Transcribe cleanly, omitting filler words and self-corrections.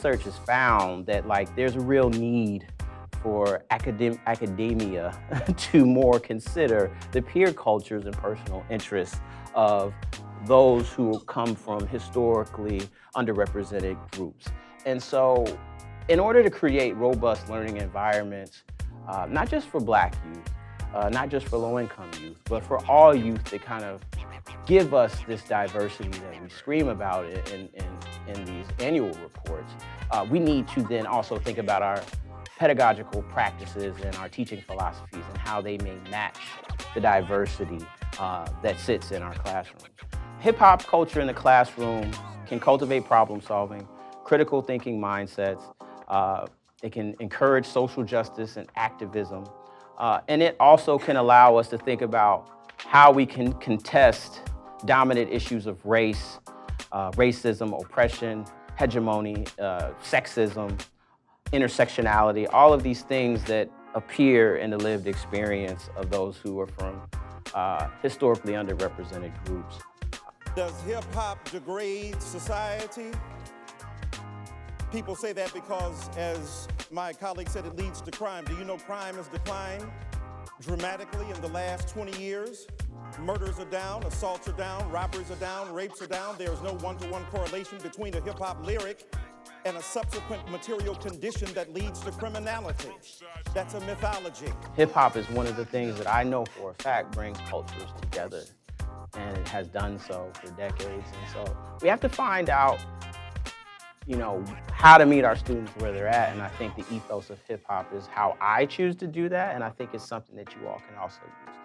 research has found that there's a real need for academia to more consider the peer cultures and personal interests of those who come from historically underrepresented groups. And so in order to create robust learning environments, not just for Black youth, not just for low-income youth, but for all youth that kind of give us this diversity that we scream about in these annual reports, we need to then also think about our pedagogical practices and our teaching philosophies and how they may match the diversity that sits in our classrooms. Hip-hop culture in the classroom can cultivate problem solving, critical thinking mindsets. It can encourage social justice and activism. And it also can allow us to think about how we can contest dominant issues of race, racism, oppression, hegemony, sexism, intersectionality, all of these things that appear in the lived experience of those who are from historically underrepresented groups. Does hip-hop degrade society? People say that because, as my colleague said, it leads to crime. Do you know crime has declined dramatically in the last 20 years? Murders are down, assaults are down, robberies are down, rapes are down. There is no one-to-one correlation between a hip-hop lyric and a subsequent material condition that leads to criminality. That's a mythology. Hip-hop is one of the things that I know for a fact brings cultures together, and it has done so for decades. And so we have to find out, how to meet our students where they're at. And I think the ethos of hip hop is how I choose to do that. And I think it's something that you all can also use.